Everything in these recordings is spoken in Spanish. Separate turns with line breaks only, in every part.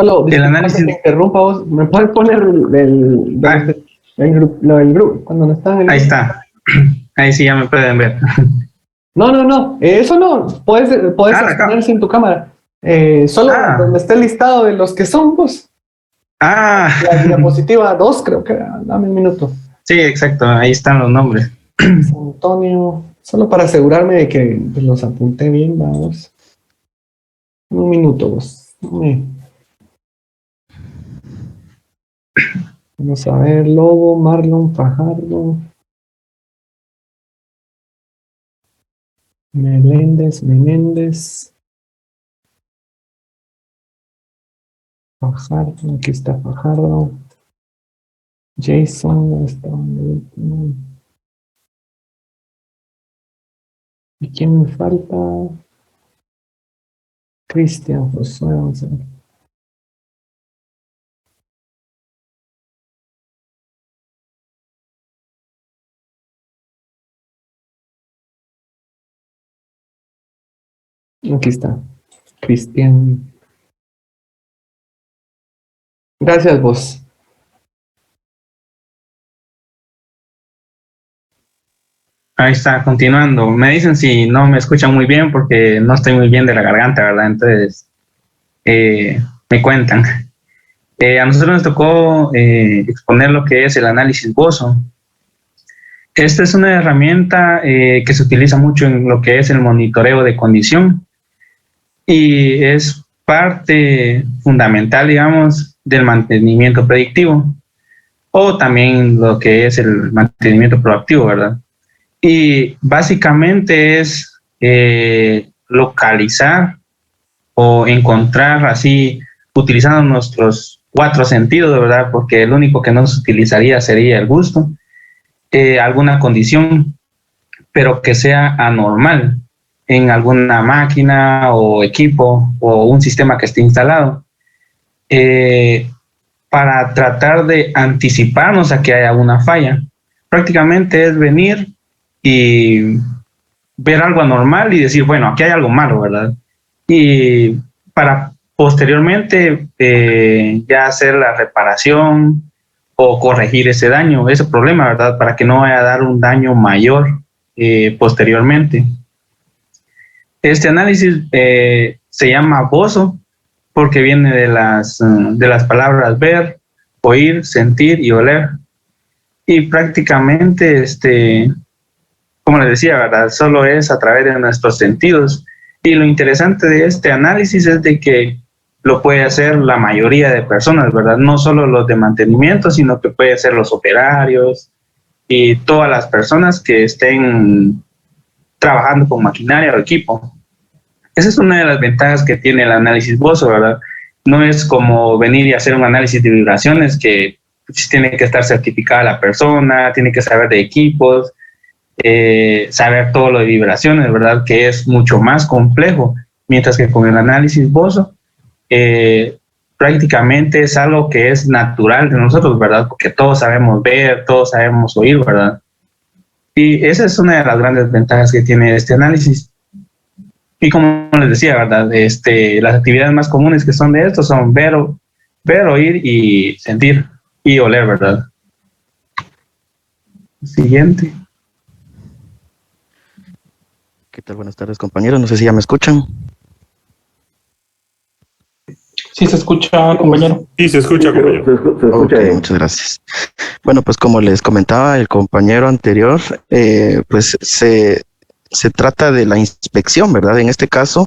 Solo,
El
disculpa
análisis.
que te interrumpa vos. ¿Me puedes poner el grupo? Cuando no está en el
Ahí
grupo.
está. Ahí sí ya me pueden ver.
No. Eso no. Puedes
La
exponer sin tu cámara. Solo donde esté el listado de los que son vos. La diapositiva 2, creo que era. Dame un minuto.
Sí, exacto. Ahí están los nombres.
Antonio. Solo para asegurarme de que los apunté bien, vamos. Un minuto, vos. Vamos a ver. Lobo, Marlon, Fajardo. Menéndez. Fajardo, aquí está Fajardo. Jason, está el último. ¿Y quién me falta? Cristian Josué, vamos a ver. Aquí está, Cristian. Gracias, vos.
Ahí está, continuando. Me dicen si no me escuchan muy bien porque no estoy muy bien de la garganta, ¿verdad? Entonces, me cuentan. A nosotros nos tocó exponer lo que es el análisis Bozo. Esta es una herramienta que se utiliza mucho en lo que es el monitoreo de condición y es parte fundamental, digamos, del mantenimiento predictivo o también lo que es el mantenimiento proactivo, ¿verdad? Y básicamente es localizar o encontrar así, utilizando nuestros 4 sentidos, ¿verdad? Porque el único que no se utilizaría sería el gusto, alguna condición, pero que sea anormal en alguna máquina o equipo o un sistema que esté instalado, para tratar de anticiparnos a que haya una falla. Prácticamente es venir y ver algo anormal y decir, bueno, aquí hay algo malo, ¿verdad? Y para posteriormente ya hacer la reparación o corregir ese daño, ese problema, ¿verdad? Para que no vaya a dar un daño mayor posteriormente. Este análisis se llama Bozo porque viene de las palabras ver, oír, sentir y oler. Y prácticamente, como les decía, ¿verdad? Solo es a través de nuestros sentidos. Y lo interesante de este análisis es de que lo puede hacer la mayoría de personas, ¿verdad? No solo los de mantenimiento, sino que puede ser los operarios y todas las personas que estén trabajando con maquinaria o equipo. Esa es una de las ventajas que tiene el análisis Bozo, ¿verdad? No es como venir y hacer un análisis de vibraciones que tiene que estar certificada la persona, tiene que saber de equipos, saber todo lo de vibraciones, ¿verdad? Que es mucho más complejo, mientras que con el análisis Bozo prácticamente es algo que es natural de nosotros, ¿verdad? Porque todos sabemos ver, todos sabemos oír, ¿verdad? Y esa es una de las grandes ventajas que tiene este análisis. Y como les decía, ¿verdad? Las actividades más comunes que son de esto son ver, oír y sentir y oler, ¿verdad? Siguiente.
¿Qué tal? Buenas tardes, compañeros. No sé si ya me escuchan.
Sí se escucha, compañero.
Sí, se escucha, compañero.
Okay, muchas gracias. Bueno, pues como les comentaba el compañero anterior, pues se trata de la inspección, ¿verdad? En este caso,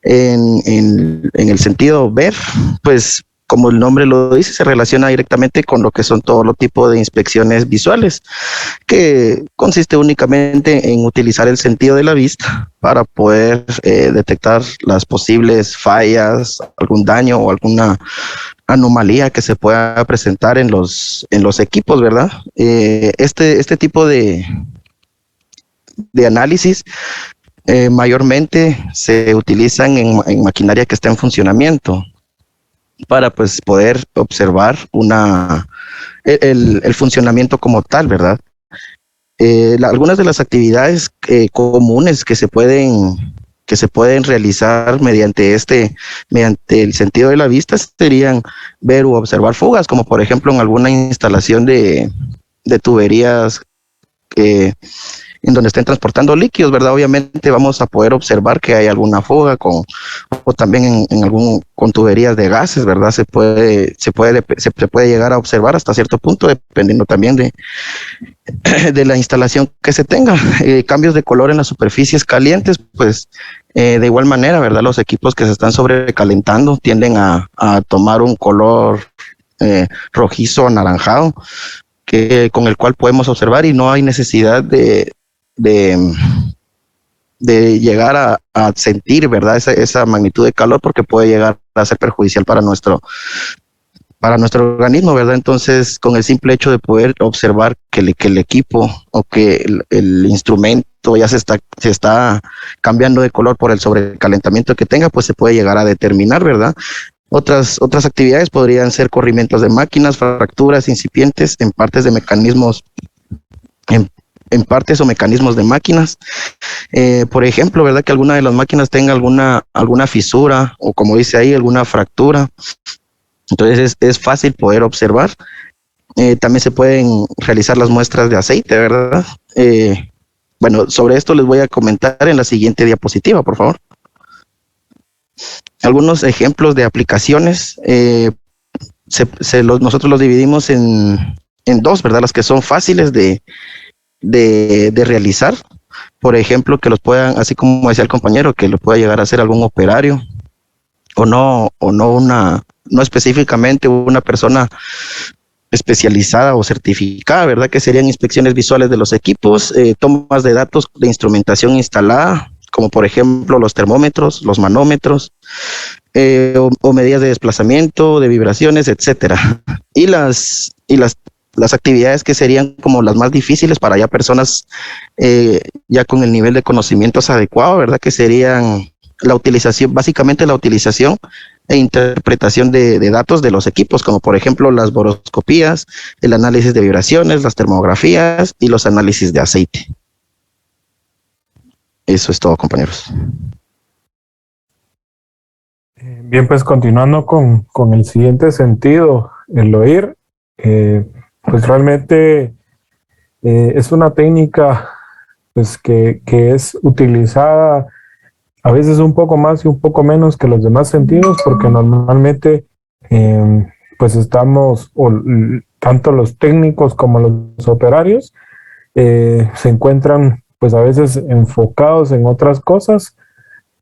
en el sentido ver, pues como el nombre lo dice, se relaciona directamente con lo que son todo los tipos de inspecciones visuales, que consiste únicamente en utilizar el sentido de la vista para poder detectar las posibles fallas, algún daño o alguna anomalía que se pueda presentar en los equipos, ¿verdad? Este tipo de análisis mayormente se utilizan en maquinaria que está en funcionamiento para pues poder observar el funcionamiento como tal, ¿verdad? Algunas de las actividades comunes que se pueden que se pueden realizar mediante el sentido de la vista serían ver u observar fugas, como por ejemplo en alguna instalación de tuberías en donde estén transportando líquidos, ¿verdad? Obviamente vamos a poder observar que hay alguna fuga o también con tuberías de gases, ¿verdad? Se puede llegar a observar hasta cierto punto, dependiendo también de la instalación que se tenga. Cambios de color en las superficies calientes, pues de igual manera, ¿verdad? Los equipos que se están sobrecalentando tienden a tomar un color rojizo, anaranjado, con el cual podemos observar, y no hay necesidad de llegar a sentir, ¿verdad? Esa magnitud de calor, porque puede llegar a ser perjudicial para nuestro organismo, ¿verdad? Entonces, con el simple hecho de poder observar que el equipo o que el instrumento ya se está cambiando de color por el sobrecalentamiento que tenga, pues se puede llegar a determinar, ¿verdad? Otras actividades podrían ser corrimientos de máquinas, fracturas incipientes en partes de mecanismos, en partes o mecanismos de máquinas. Por ejemplo, ¿verdad? Que alguna de las máquinas tenga alguna fisura, o como dice ahí, alguna fractura. Entonces es fácil poder observar. También se pueden realizar las muestras de aceite, ¿verdad? Bueno, sobre esto les voy a comentar en la siguiente diapositiva, por favor. Algunos ejemplos de aplicaciones. Nosotros los dividimos en dos, ¿verdad? Las que son fáciles de realizar. Por ejemplo, que los puedan, así como decía el compañero, que lo pueda llegar a hacer algún operario, o no específicamente una persona especializada o certificada, ¿verdad? Que serían inspecciones visuales de los equipos, tomas de datos de instrumentación instalada, como por ejemplo los termómetros, los manómetros, o medidas de desplazamiento, de vibraciones, etcétera. Y las actividades que serían como las más difíciles para ya personas ya con el nivel de conocimientos adecuado, ¿verdad? Que serían básicamente la utilización e interpretación de datos de los equipos, como por ejemplo las boroscopías, el análisis de vibraciones, las termografías y los análisis de aceite. Eso es todo, compañeros.
Bien, pues continuando con el siguiente sentido, el oír, pues realmente es una técnica pues que es utilizada a veces un poco más y un poco menos que los demás sentidos, porque normalmente pues estamos, tanto los técnicos como los operarios se encuentran pues a veces enfocados en otras cosas.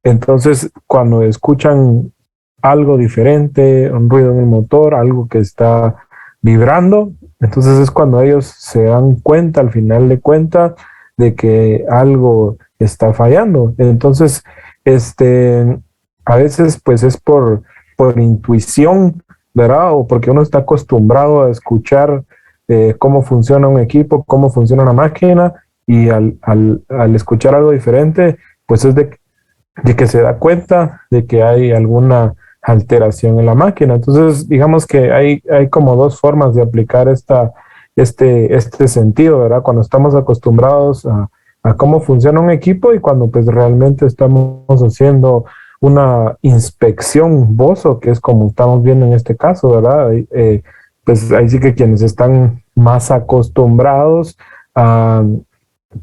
Entonces cuando escuchan algo diferente, un ruido en el motor, algo que está vibrando, entonces es cuando ellos se dan cuenta, al final de cuentas, de que algo está fallando. Entonces a veces pues es por intuición, ¿verdad? O porque uno está acostumbrado a escuchar cómo funciona un equipo, cómo funciona una máquina, y al escuchar algo diferente, pues es de que se da cuenta de que hay alguna alteración en la máquina. Entonces, digamos que hay como dos formas de aplicar este sentido, ¿verdad? Cuando estamos acostumbrados a cómo funciona un equipo, y cuando pues realmente estamos haciendo una inspección bozo, que es como estamos viendo en este caso, ¿verdad? Pues ahí sí que quienes están más acostumbrados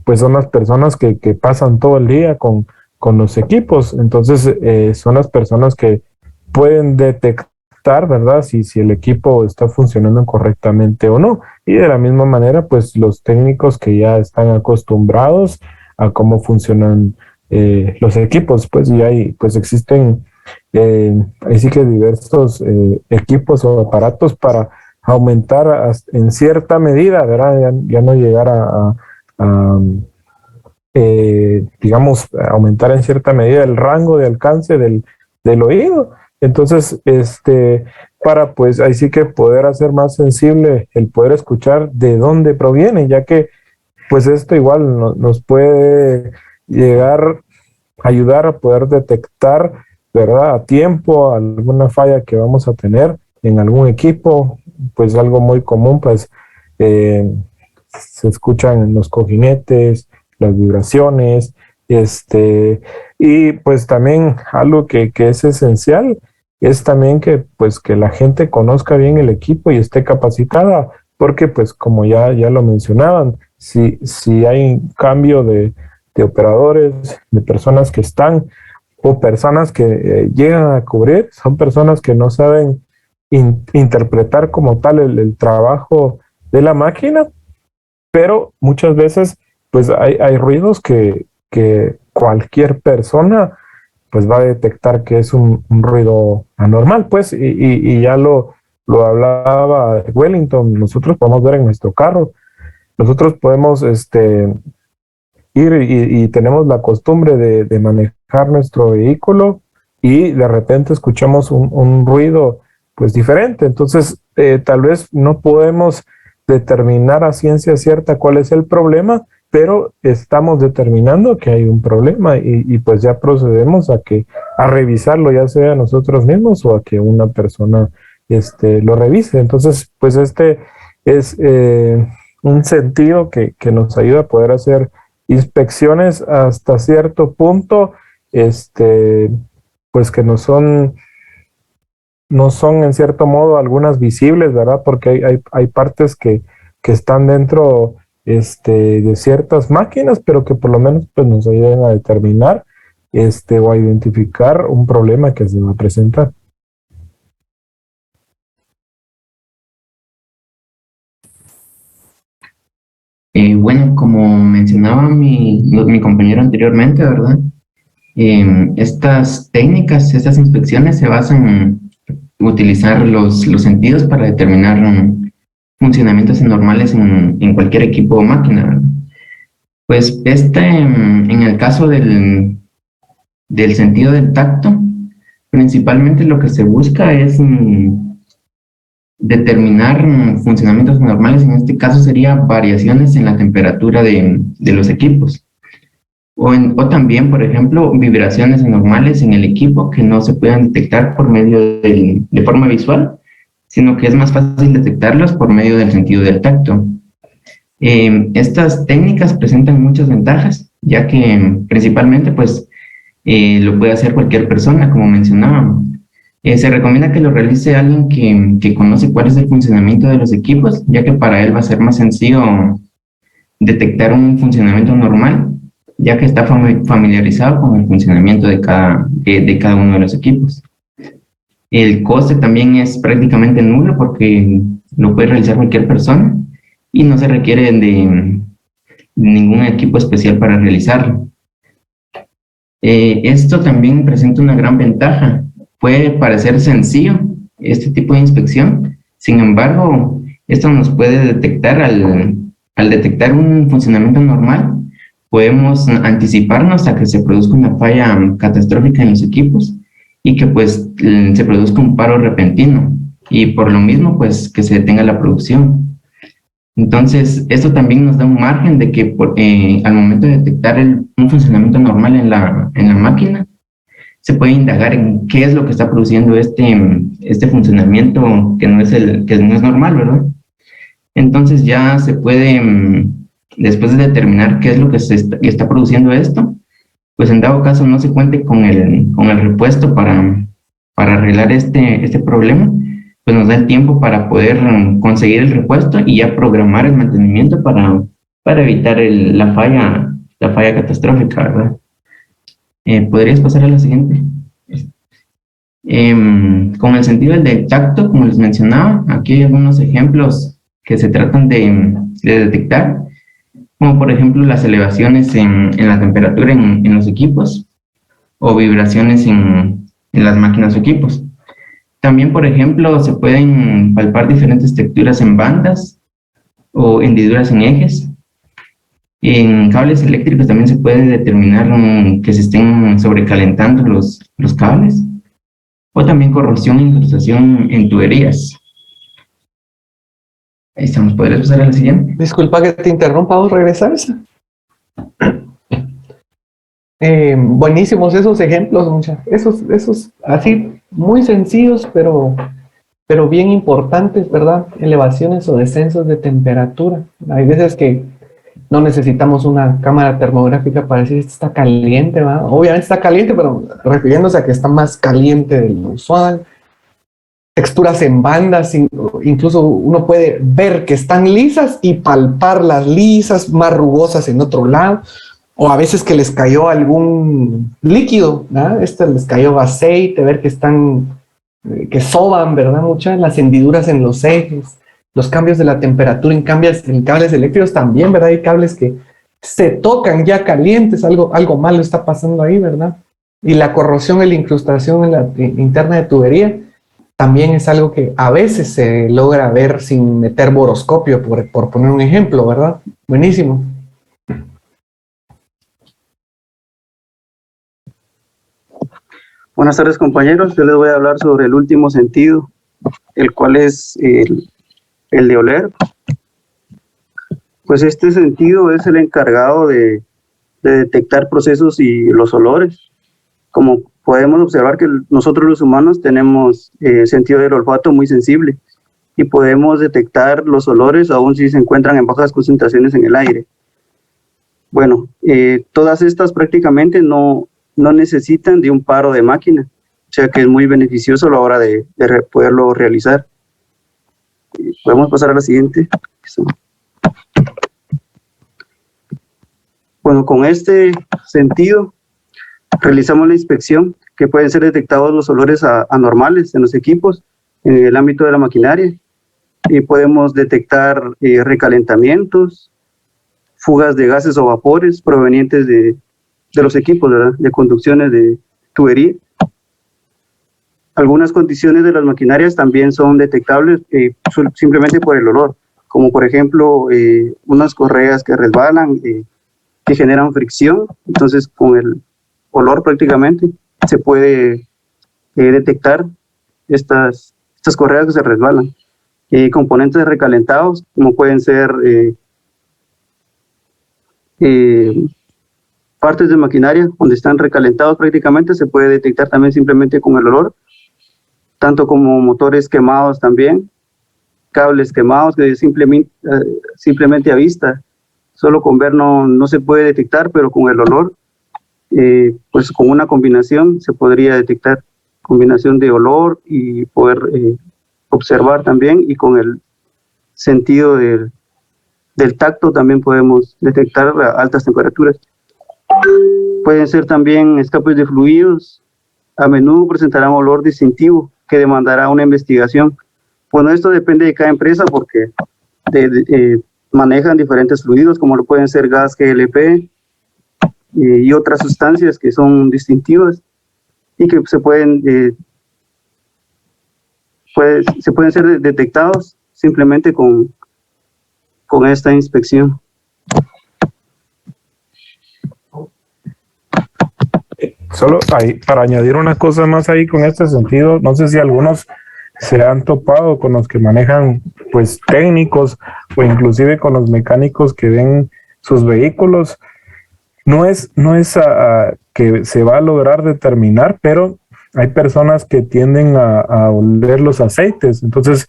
pues son las personas que pasan todo el día con los equipos. Entonces son las personas que pueden detectar, ¿verdad? Si el equipo está funcionando correctamente o no. Y de la misma manera, pues los técnicos que ya están acostumbrados a cómo funcionan los equipos, pues y ahí pues existen ahí sí que diversos equipos o aparatos para aumentar en cierta medida, ¿verdad? Ya no llegar a digamos, aumentar en cierta medida el rango de alcance del oído. Entonces, para pues ahí sí que poder hacer más sensible el poder escuchar de dónde proviene, ya que pues esto igual nos puede ayudar a poder detectar, ¿verdad? A tiempo alguna falla que vamos a tener en algún equipo. Pues algo muy común, pues se escuchan en los cojinetes, las vibraciones, Y pues también algo que es esencial es también que pues que la gente conozca bien el equipo y esté capacitada, porque pues como ya lo mencionaban, si hay un cambio de operadores, de personas que están o personas que llegan a cubrir, son personas que no saben interpretar como tal el trabajo de la máquina, pero muchas veces pues hay ruidos que cualquier persona pues va a detectar que es un ruido anormal, pues, y ya lo hablaba Wellington, nosotros podemos ver en nuestro carro, nosotros podemos ir y tenemos la costumbre de manejar nuestro vehículo y de repente escuchamos un ruido pues diferente, entonces tal vez no podemos determinar a ciencia cierta cuál es el problema, pero estamos determinando que hay un problema y pues ya procedemos a revisarlo, ya sea nosotros mismos o a que una persona lo revise. Entonces, pues es un sentido que nos ayuda a poder hacer inspecciones hasta cierto punto, pues que no son en cierto modo algunas visibles, ¿verdad? Porque hay partes que están dentro de ciertas máquinas, pero que por lo menos pues nos ayudan a determinar o a identificar un problema que se va a presentar.
Bueno, como mencionaba mi compañero anteriormente, ¿verdad? Estas técnicas, estas inspecciones se basan en utilizar los sentidos para determinar funcionamientos anormales en cualquier equipo o máquina, ¿verdad? Pues en el caso del sentido del tacto, principalmente lo que se busca es determinar funcionamientos anormales. En este caso sería variaciones en la temperatura de los equipos. O también, por ejemplo, vibraciones anormales en el equipo que no se puedan detectar por medio de forma visual, sino que es más fácil detectarlos por medio del sentido del tacto. Estas técnicas presentan muchas ventajas, ya que principalmente pues lo puede hacer cualquier persona, como mencionaba. Se recomienda que lo realice alguien que conoce cuál es el funcionamiento de los equipos, ya que para él va a ser más sencillo detectar un funcionamiento normal, ya que está familiarizado con el funcionamiento de cada uno de los equipos. El coste también es prácticamente nulo porque lo puede realizar cualquier persona y no se requiere de ningún equipo especial para realizarlo. Esto también presenta una gran ventaja. Puede parecer sencillo este tipo de inspección, sin embargo, esto nos puede detectar al detectar un funcionamiento normal, podemos anticiparnos a que se produzca una falla catastrófica en los equipos y que pues se produzca un paro repentino y por lo mismo pues que se detenga la producción. Entonces, esto también nos da un margen de que al momento de detectar un funcionamiento normal en la máquina, se puede indagar en qué es lo que está produciendo este funcionamiento que no es normal, ¿verdad? Entonces ya se puede, después de determinar qué es lo que está produciendo esto, pues en dado caso no se cuente con el repuesto para arreglar este problema, pues nos da el tiempo para poder conseguir el repuesto y ya programar el mantenimiento para evitar la falla catastrófica, ¿verdad? ¿Podrías pasar a la siguiente? Con el sentido del tacto, como les mencionaba, aquí hay algunos ejemplos que se tratan de detectar, como por ejemplo las elevaciones en la temperatura en los equipos o vibraciones en las máquinas o equipos. También, por ejemplo, se pueden palpar diferentes texturas en bandas o hendiduras en ejes. En cables eléctricos también se puede determinar que se estén sobrecalentando los cables, o también corrosión e incrustación en tuberías. Ahí estamos, ¿podrías pasar a la siguiente?
Disculpa que te interrumpa, ¿vos regresar esa? Buenísimos esos ejemplos, esos así muy sencillos, pero bien importantes, ¿verdad? Elevaciones o descensos de temperatura. Hay veces que No necesitamos una cámara termográfica para decir esto está caliente, ¿va? Obviamente está caliente, pero refiriéndose a que está más caliente de lo usual. Texturas en bandas, incluso uno puede ver que están lisas y palpar las lisas, más rugosas en otro lado, o a veces que les cayó algún líquido, ¿verdad? Les cayó aceite, ver que están, que soban, ¿verdad? Muchas las hendiduras en los ejes. Los cambios de la temperatura en cables eléctricos también, ¿verdad? Hay cables que se tocan ya calientes, algo malo está pasando ahí, ¿verdad? Y la corrosión y la incrustación en la interna de tubería también es algo que a veces se logra ver sin meter boroscopio, por poner un ejemplo, ¿verdad? Buenísimo.
Buenas tardes, compañeros. Yo les voy a hablar sobre el último sentido, el cual es el de oler. Pues este sentido es el encargado de detectar procesos y los olores. Como podemos observar que nosotros los humanos tenemos sentido del olfato muy sensible y podemos detectar los olores aun si se encuentran en bajas concentraciones en el aire. Bueno, todas estas prácticamente no necesitan de un paro de máquina, o sea que es muy beneficioso a la hora de poderlo realizar. Podemos pasar a la siguiente. Bueno, con este sentido realizamos la inspección, que pueden ser detectados los olores anormales en los equipos, en el ámbito de la maquinaria, y podemos detectar recalentamientos, fugas de gases o vapores provenientes de los equipos, ¿verdad? De conducciones de tubería. Algunas condiciones de las maquinarias también son detectables simplemente por el olor, como por ejemplo unas correas que resbalan, que generan fricción. Entonces con el olor prácticamente se puede detectar estas correas que se resbalan. Componentes recalentados, como pueden ser partes de maquinaria donde están recalentados prácticamente, se puede detectar también simplemente con el olor, tanto como motores quemados también, cables quemados que simplemente a vista, solo con ver no se puede detectar, pero con el olor, pues con una combinación se podría detectar, combinación de olor y poder observar también, y con el sentido del tacto también podemos detectar a altas temperaturas. Pueden ser también escapes de fluidos, a menudo presentarán olor distintivo que demandará una investigación. Bueno, esto depende de cada empresa porque manejan diferentes fluidos, como lo pueden ser gas GLP y otras sustancias que son distintivas y que se pueden ser detectados simplemente con esta inspección.
Solo ahí, para añadir una cosa más ahí con este sentido, no sé si algunos se han topado con los que manejan pues técnicos o inclusive con los mecánicos que ven sus vehículos. No es que se va a lograr determinar, pero hay personas que tienden a oler los aceites. Entonces,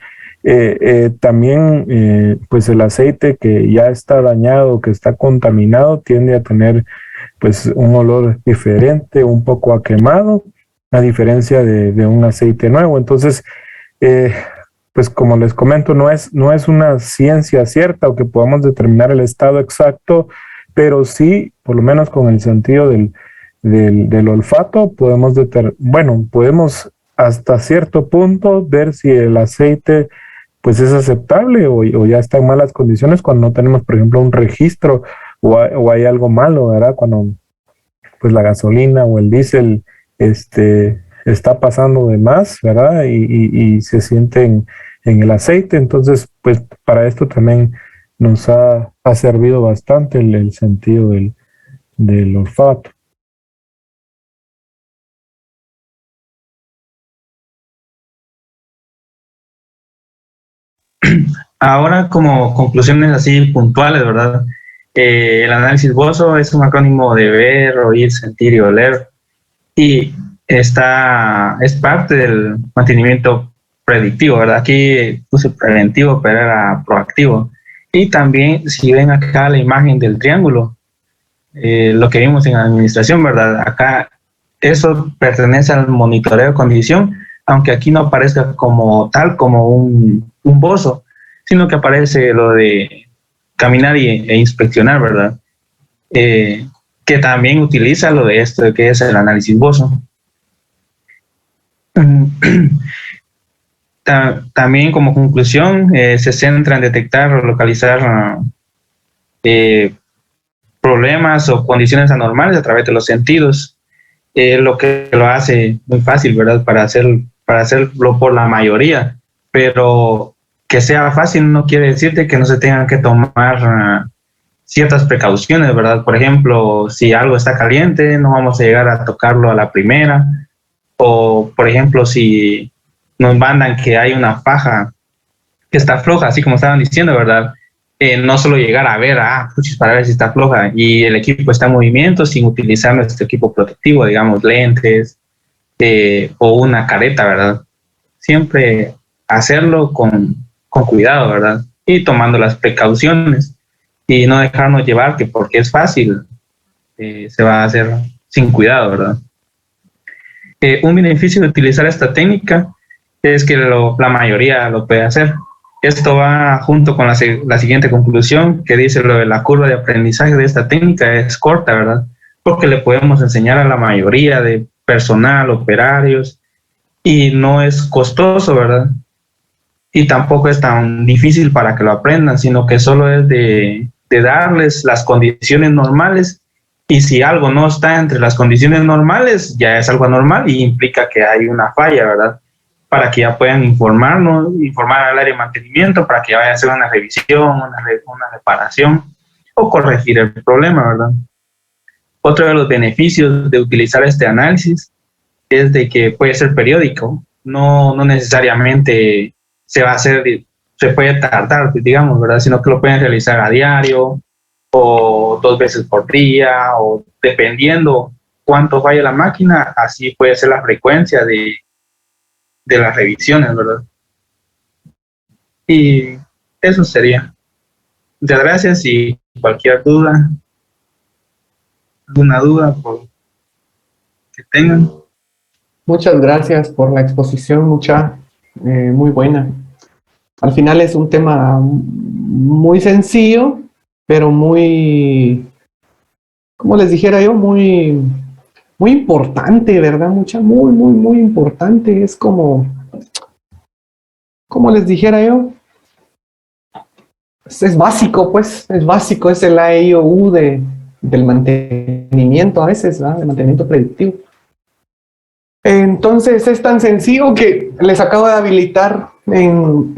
también pues el aceite que ya está dañado, que está contaminado, tiende a tener pues un olor diferente, un poco a quemado, a diferencia de un aceite nuevo. Entonces, pues como les comento, no es una ciencia cierta o que podamos determinar el estado exacto, pero sí, por lo menos con el sentido del olfato, podemos hasta cierto punto ver si el aceite pues es aceptable o ya está en malas condiciones cuando no tenemos, por ejemplo, un registro o hay algo malo, ¿verdad? Cuando pues la gasolina o el diésel está pasando de más, ¿verdad? Y se siente en el aceite. Entonces, pues para esto también nos ha servido bastante el sentido del olfato.
Ahora, como conclusiones así puntuales, ¿verdad? El análisis BOSO es un acrónimo de ver, oír, sentir y oler, y es parte del mantenimiento predictivo, ¿verdad? Aquí puse preventivo, pero era proactivo. Y también, si ven acá la imagen del triángulo, lo que vimos en administración, ¿verdad? Acá eso pertenece al monitoreo de condición, aunque aquí no aparezca como tal, como un bozo, sino que aparece lo de caminar e inspeccionar, ¿verdad? Que también utiliza lo de esto, que es el análisis bozo. También como conclusión, se centra en detectar o localizar problemas o condiciones anormales a través de los sentidos, lo que lo hace muy fácil, ¿verdad? Para hacerlo por la mayoría, pero que sea fácil no quiere decirte que no se tengan que tomar ciertas precauciones, ¿verdad? Por ejemplo, si algo está caliente, no vamos a llegar a tocarlo a la primera, o por ejemplo, si nos mandan que hay una faja que está floja, así como estaban diciendo, ¿verdad? No solo llegar a ver, para ver si está floja y el equipo está en movimiento sin utilizar nuestro equipo protectivo, digamos, lentes o una careta, ¿verdad? Siempre hacerlo con cuidado, ¿verdad? Y tomando las precauciones y no dejarnos llevar que porque es fácil, se va a hacer sin cuidado, ¿verdad? Un beneficio de utilizar esta técnica es que la mayoría lo puede hacer. Esto va junto con la siguiente conclusión, que dice lo de la curva de aprendizaje de esta técnica es corta, ¿verdad? Porque le podemos enseñar a la mayoría de personal, operarios, y no es costoso, ¿verdad? Y tampoco es tan difícil para que lo aprendan, sino que solo es de darles las condiciones normales, y si algo no está entre las condiciones normales, ya es algo anormal y implica que hay una falla, ¿verdad? Para que ya puedan informar al área de mantenimiento, para que vaya a hacer una revisión, una reparación o corregir el problema, ¿verdad? Otro de los beneficios de utilizar este análisis es de que puede ser periódico, no necesariamente se puede tardar, digamos, ¿verdad? Sino que lo pueden realizar a diario o 2 veces por día, o dependiendo cuánto falla la máquina, así puede ser la frecuencia de las revisiones, ¿verdad? Y eso sería. Muchas gracias, y cualquier duda, alguna duda que tengan.
Muchas gracias por la exposición, muy buena. Al final es un tema muy sencillo, pero muy, como les dijera yo, muy importante, ¿verdad? Muy importante. Es como les dijera yo, es básico, pues, es básico, es el AIOU del mantenimiento a veces, ¿verdad? Del mantenimiento predictivo. Entonces es tan sencillo que les acabo de habilitar en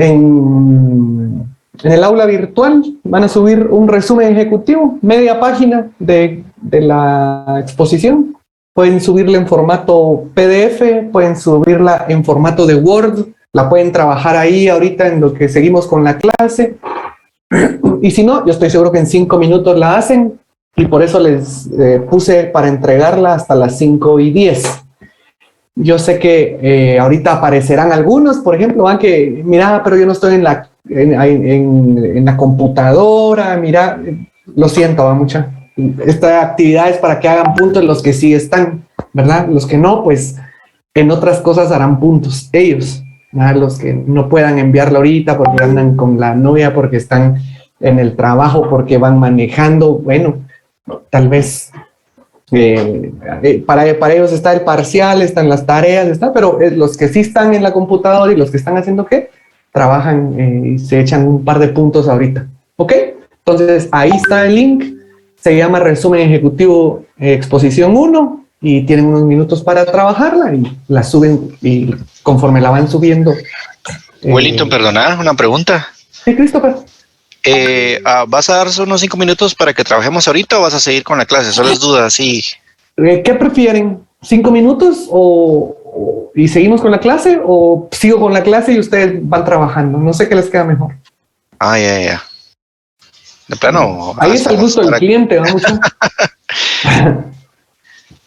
el aula virtual. Van a subir un resumen ejecutivo, media página de la exposición. Pueden subirla en formato PDF, pueden subirla en formato de Word, la pueden trabajar ahí ahorita en lo que seguimos con la clase. Y si no, yo estoy seguro que en 5 minutos la hacen, y por eso les puse para entregarla hasta las 5:10. Yo sé que ahorita aparecerán algunos, por ejemplo, que mira, pero yo no estoy en la computadora, mira, lo siento, mucha. Esta actividad es para que hagan puntos los que sí están, ¿verdad? Los que no, pues en otras cosas harán puntos ellos, ¿verdad? Los que no puedan enviarla ahorita porque andan con la novia, porque están en el trabajo, porque van manejando, bueno, tal vez para ellos está el parcial, están las tareas, pero los que sí están en la computadora y los que están haciendo qué, trabajan y se echan un par de puntos ahorita, ¿ok? Entonces ahí está el link, se llama resumen ejecutivo exposición 1, y tienen unos minutos para trabajarla y la suben, y conforme la van subiendo.
Wellington, perdona, una pregunta.
Sí, Christopher.
¿Vas a darse unos 5 minutos para que trabajemos ahorita o vas a seguir con la clase? Solo es duda, sí.
¿Qué prefieren? ¿5 minutos y seguimos con la clase, o sigo con la clase y ustedes van trabajando? No sé qué les queda mejor.
Ya. De plano.
Ahí está el gusto del cliente, ¿no?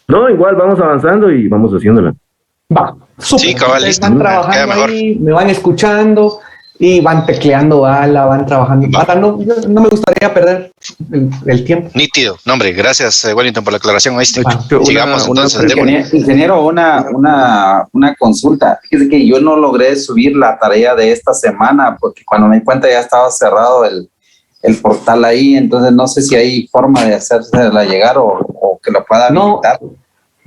No, igual vamos avanzando y vamos haciéndola.
Va, súper.
Sí, cabal, listo.
Van trabajando ahí, me van escuchando. y van tecleando, van trabajando. Ahora no me gustaría perder el tiempo.
Nítido. No, hombre, gracias, Wellington, por la aclaración. ¿Oíste?
Una-
Sigamos
una
entonces.
pregunta.
démosle.
Ingeniero, una consulta. Fíjese que yo no logré subir la tarea de esta semana porque cuando me di cuenta ya estaba cerrado el portal ahí, entonces no sé si hay forma de hacérsela llegar o que lo pueda habilitar.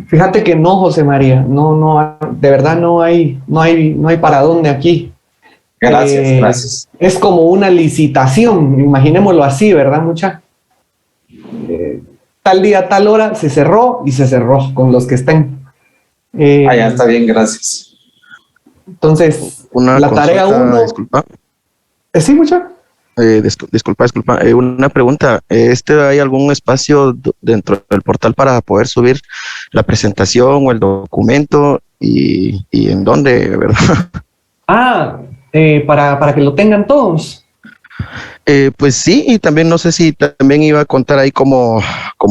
Fíjate que no, José María, no, de verdad no hay para dónde aquí.
Gracias.
Es como una licitación, imaginémoslo así, ¿verdad, mucha? Tal día, tal hora, se cerró y se cerró con los que estén.
Ya está bien, gracias.
Entonces,
Una
la tarea
consulta,
1...
disculpa.
¿Sí, mucha?
Disculpa. Una pregunta. ¿Hay algún espacio dentro del portal para poder subir la presentación o el documento y en dónde, verdad?
Para que lo tengan todos.
Pues sí, y también no sé si también iba a contar ahí como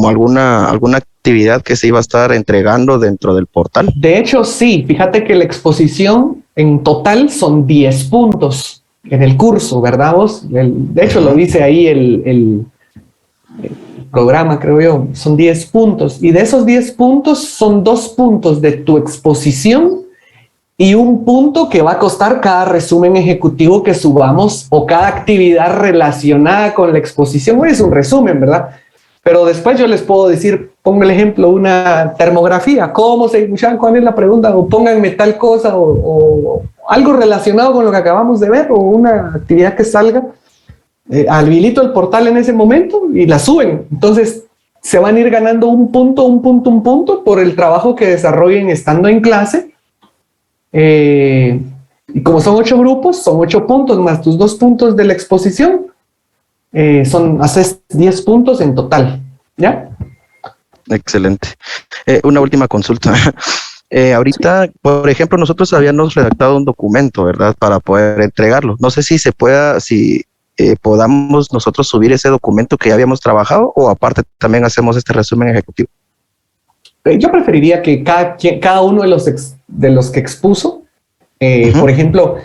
alguna actividad que se iba a estar entregando dentro del portal.
De hecho, sí. Fíjate que la exposición en total son 10 puntos en el curso, ¿verdad vos? De hecho, lo dice ahí el programa, creo yo. Son 10 puntos. Y de esos 10 puntos, son 2 puntos de tu exposición y un punto que va a costar cada resumen ejecutivo que subamos o cada actividad relacionada con la exposición. Es un resumen, ¿verdad? Pero después yo les puedo decir, pongo el ejemplo, una termografía, ¿cuál es la pregunta? O pónganme tal cosa o algo relacionado con lo que acabamos de ver o una actividad que salga. Habilito el portal en ese momento y la suben. Entonces se van a ir ganando un punto por el trabajo que desarrollen estando en clase. Y como son 8 grupos, son 8 puntos más tus 2 puntos de la exposición. Haces 10 puntos en total, ¿ya?
Excelente. Una última consulta. Ahorita, por ejemplo, nosotros habíamos redactado un documento, ¿verdad? Para poder entregarlo. No sé si podamos nosotros subir ese documento que ya habíamos trabajado o aparte también hacemos este resumen ejecutivo.
Yo preferiría que cada uno de los que expuso, por ejemplo,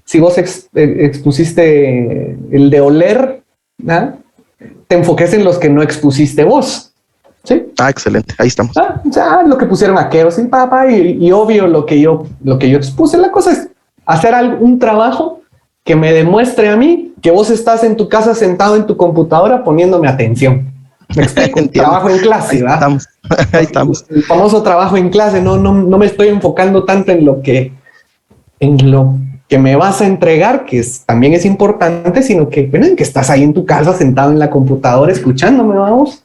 si vos expusiste el de oler, ¿ah? Te enfoques en los que no expusiste vos. ¿Sí?
Excelente, ahí estamos.
Lo que pusieron aquellos, ¿sí, papá? Y obvio lo que yo expuse. La cosa es hacer un trabajo que me demuestre a mí que vos estás en tu casa sentado en tu computadora poniéndome atención. Me explico. Trabajo en clase, ¿verdad?
Ahí estamos.
El famoso trabajo en clase. No me estoy enfocando tanto en lo que me vas a entregar, que también es importante, sino que, en que estás ahí en tu casa sentado en la computadora escuchándome, vamos.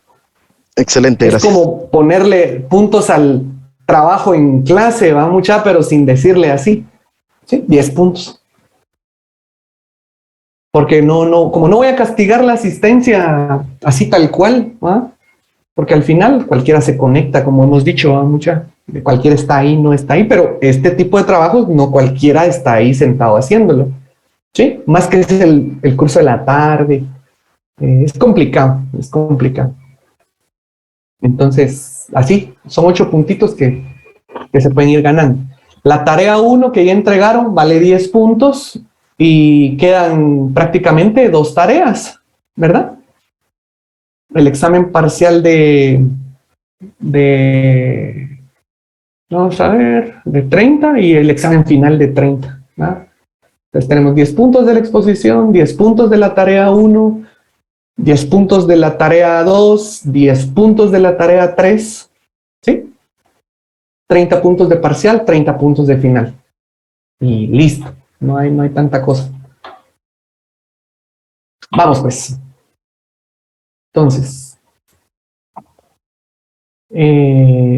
Excelente,
es
gracias.
Es como ponerle puntos al trabajo en clase, va mucha, pero sin decirle así. ¿Sí? 10 puntos. Porque como no voy a castigar la asistencia así tal cual, ¿va? Porque al final cualquiera se conecta, como hemos dicho, ¿va? Cualquiera está ahí, no está ahí, pero este tipo de trabajos no cualquiera está ahí sentado haciéndolo. ¿Sí? Más que es el curso de la tarde. Es complicado. Entonces, así, son 8 puntitos que se pueden ir ganando. La tarea 1 que ya entregaron vale 10 puntos y quedan prácticamente 2 tareas, ¿verdad? El examen parcial vamos a ver, de 30 y el examen final de 30, ¿verdad? Entonces tenemos 10 puntos de la exposición, 10 puntos de la tarea 1, 10 puntos de la tarea 2, 10 puntos de la tarea 3, ¿sí? 30 puntos de parcial, 30 puntos de final. Y listo, no hay tanta cosa. Vamos pues. Entonces,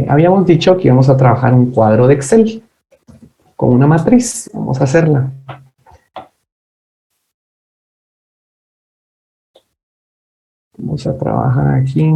habíamos dicho que íbamos a trabajar un cuadro de Excel con una matriz. Vamos a hacerla. Vamos a trabajar aquí.